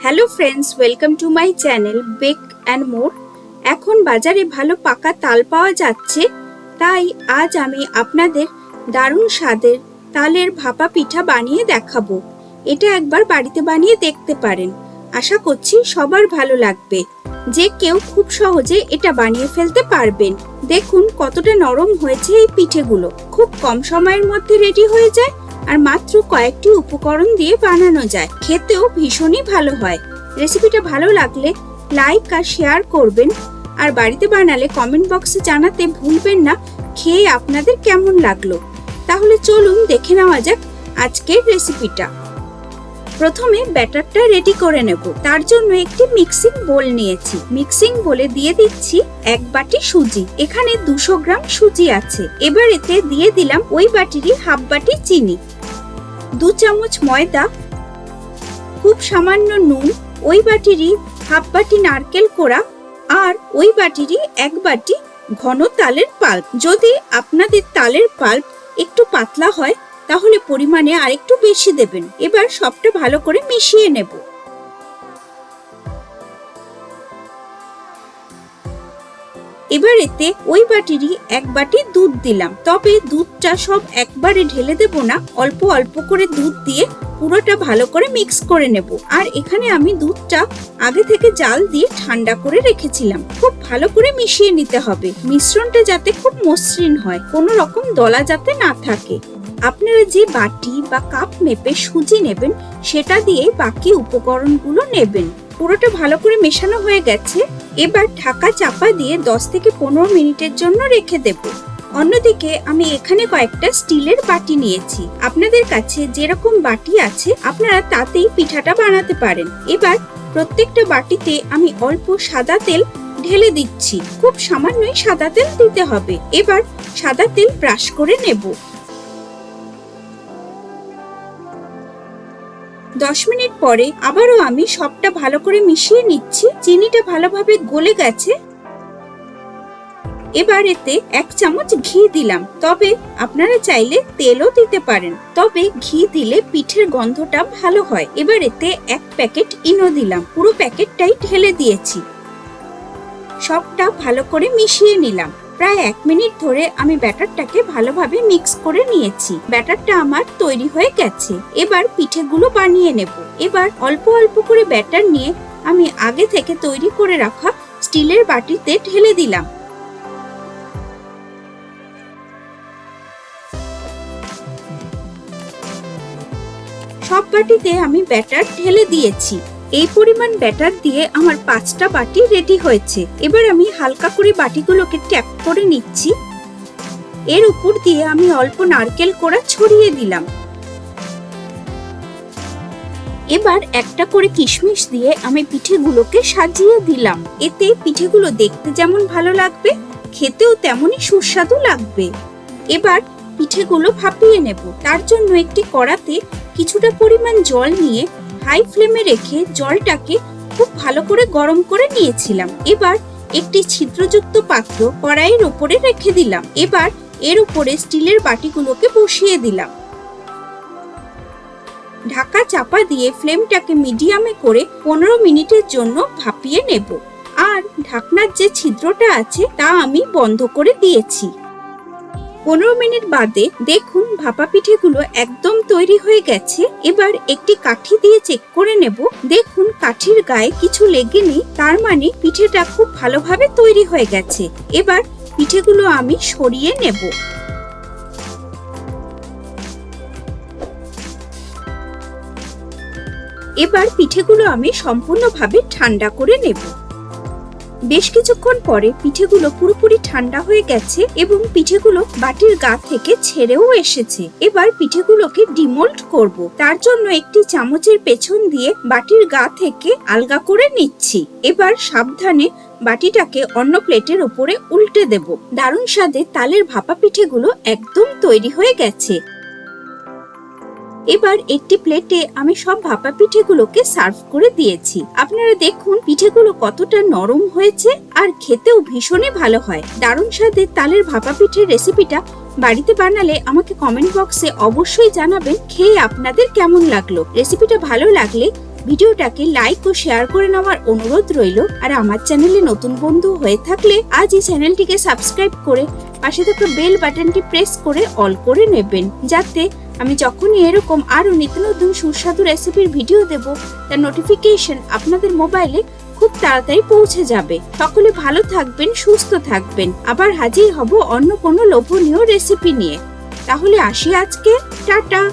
Hello friends, welcome to my channel bake and more. এখন বাজারে ভালো পাকা তাল পাওয়া যাচ্ছে, তাই আজ আমি আপনাদের দারুণ স্বাদের তালের ভাপা পিঠা বানিয়ে দেখাবো। এটা একবার বাড়িতে বানিয়ে দেখতে পারেন, আশা করছি সবার ভালো লাগবে। যে কেউ খুব সহজে এটা বানিয়ে ফেলতে পারবেন। দেখুন কতটা নরম হয়েছে এই পিঠেগুলো, খুব কম সময়ের মধ্যে রেডি হয়ে যায় আর মাত্র কয়েকটি উপকরণ দিয়ে বানানো যায়। খেতেও ভীষণই ভালো হয়। রেসিপিটা ভালো লাগলে লাইক আর শেয়ার করবেন, আর বাড়িতে বানালে কমেন্ট বক্সে জানাতে ভুলবেন না খেয়ে আপনাদের কেমন লাগলো। তাহলে চলুন দেখে নেওয়া যাক আজকের রেসিপিটা। প্রথমে ব্যাটারটা রেডি করে নেব। তার জন্য একটি মিক্সিং বোল নিয়েছি। মিক্সিং বোলে দিয়ে দিচ্ছি 1 বাটি সুজি। এখানে 200 গ্রাম সুজি আছে। এবার এতে দিয়ে দিলাম ওই বাটিরই হাফ বাটি চিনি, 2 চামচ ময়দা, খুব সামান্য নুন, ওই বাটিরই হাফ বাটি নারকেল কোড়া আর ওই বাটিরই 1 বাটি ঘন তালের পাল্প। যদি আপনাদের তালের পাল্প একটু পাতলা হয় তাহলে পরিমাণে আরেকটু বেশি দেবেন। এবার সবটা ভালো করে মিশিয়ে নেব। এবার এতে ওই বাটিরই 1 বাটি দুধ দিলাম, তবে দুধটা সব একবারে ঢেলে দেব না, অল্প অল্প করে দুধ দিয়ে পুরোটা ভালো করে মিক্স করে নেব। আর এখানে আমি দুধটা আগে থেকে জাল দিয়ে ঠান্ডা করে রেখেছিলাম। খুব ভালো করে মিশিয়ে নিতে হবে, মিশ্রণটা যাতে খুব মসৃণ হয়, কোনো রকম দলা যাতে না থাকে। আপনারা যে বাটি বা কাপ মেপে সুজি নেবেন সেটা দিয়ে বাকি উপকরণগুলো নেবেন। পুরোটা ভালো করে মেশানো হয়ে গেছে। এবার ঢাকা চাপা দিয়ে 10 থেকে 15 মিনিটের জন্য রেখে দেব। অন্যদিকে আমি এখানে কয়েকটা স্টিলের বাটি নিয়েছি। আপনাদের কাছে যেরকম বাটি আছে আপনারা তাতেই পিঠাটা বানাতে পারেন। এবার প্রত্যেকটা বাটিতে আমি অল্প সাদা তেল ঢেলে দিচ্ছি। খুব সামান্যই সাদা তেল দিতে হবে। এবার সাদা তেল ব্রাশ করে নেব। 10 মিনিট পরে আবারও আমি সবটা ভালো করে মিশিয়ে নিচ্ছি। চিনিটা ভালোভাবে গলে গেছে। এবার এতে 1 চামচ ঘি দিলাম, তবে আপনারা চাইলে তেলও দিতে পারেন, তবে ঘি দিলে পিঠের গন্ধটা ভালো হয়। এবার এতে 1 প্যাকেট ইনো দিলাম, পুরো প্যাকেটটাই ঢেলে দিয়েছি। সবটা ভালো করে মিশিয়ে নিলাম। প্রায় 1 মিনিট ধরে আমি ব্যাটারটাকে ভালোভাবে মিক্স করে নিয়েছি। ব্যাটারটা আমার তৈরি হয়ে গেছে। এবার পিঠেগুলো বানিয়ে নেব। এবার অল্প অল্প করে ব্যাটার নিয়ে আমি আগে থেকে তৈরি করে রাখা স্টিলের বাটিতে ঢেলে দিলাম। সব বাটিতে আমি ব্যাটার ঢেলে দিয়েছি। এই পরিমাণ ব্যাটার দিয়ে আমার 5টা বাটি রেডি হয়েছে। এবার আমি হালকা করে বাটিগুলোকে ট্যাপ করে নিচ্ছি। এর উপর দিয়ে আমি অল্প নারকেল কোড়া ছড়িয়ে দিলাম। এবার একটা করে কিশমিশ দিয়ে আমি পিঠেগুলোকে সাজিয়ে দিলাম। এতে পিঠেগুলো দেখতে যেমন ভালো লাগবে, খেতেও তেমনই সুস্বাদু লাগবে। এবার পিঠেগুলো ভাপিয়ে নেব। তার জন্য একটি কড়াতে কিছুটা পরিমাণ জল নিয়ে হাই ফ্লেমে রেখে জলটাকে খুব ভালো করে গরম করে নিয়েছিলাম। এবার একটি ছিদ্রযুক্ত পাত্র কড়াইয়ের উপরে রেখে দিলাম। এবার এর উপরে স্টিলের বাটিগুলোকে বসিয়ে দিলাম। ঢাকা চাপা দিয়ে ফ্লেমটাকে মিডিয়ামে করে 15 মিনিটের জন্য ভাপিয়ে নেব। আর ঢাকনার যে ছিদ্রটা আছে তা আমি বন্ধ করে দিয়েছি। 15 মিনিট বাদে দেখুন ভাপা পিঠেগুলো একদম তৈরি হয়ে গেছে। এবার একটি কাঠি দিয়ে চেক করে নেব। দেখুন কাঠির গায়ে কিছু লেগে নেই, তার মানে পিঠেটা খুব ভালোভাবে তৈরি হয়ে গেছে। এবার পিঠেগুলো আমি সরিয়ে নেব। এবার পিঠেগুলো আমি সম্পূর্ণভাবে ঠান্ডা করে নেব। বেশ কিছুক্ষণ পরে পিঠেগুলো পুরোপুরি ঠান্ডা হয়ে গেছে এবং পিঠেগুলো বাটির গা থেকে ছেড়েও এসেছে। এবার পিঠেগুলোকে ডিমোল্ড করব। তার জন্য একটি চামচের পেছন দিয়ে বাটির গা থেকে আলগা করে নিচ্ছি। এবার সাবধানে বাটিটাকে অন্য প্লেটের উপরে উল্টে দেব। দারুণ স্বাদে তালের ভাপা পিঠেগুলো একদম তৈরি হয়ে গেছে। এবার একটি প্লেটে আমি সব ভাপা পিঠেগুলোকে সার্ভ করে দিয়েছি। আপনারা দেখুন পিঠেগুলো কতটা নরম হয়েছে আর খেতেও ভীষণই ভালো হয়। দারুণ স্বাদের তালের ভাপা পিঠের রেসিপিটা বাড়িতে বানালে আমাকে কমেন্ট বক্সে অবশ্যই জানাবেন খেয়ে আপনাদের কেমন লাগলো। রেসিপিটা ভালো লাগলে ভিডিওটাকে লাইক ও শেয়ার করে নেওয়ার অনুরোধ রইল। আর আমার চ্যানেলে নতুন বন্ধু হয়ে থাকলে আজই চ্যানেলটিকে সাবস্ক্রাইব করে পাশে থাকা বেল বাটনটি প্রেস করে অল করে নেবেন, যাতে আমি যখনই এরকম আরো নিত্য নতুন সুস্বাদু রেসিপির ভিডিও দেব তার নোটিফিকেশন আপনাদের মোবাইলে খুব তাড়াতাড়ি পৌঁছে যাবে। সকলে ভালো থাকবেন, সুস্থ থাকবেন। আবার হাজির হব অন্য কোনো লোভনীয় রেসিপি নিয়ে। তাহলে আসি আজকে, টাটা।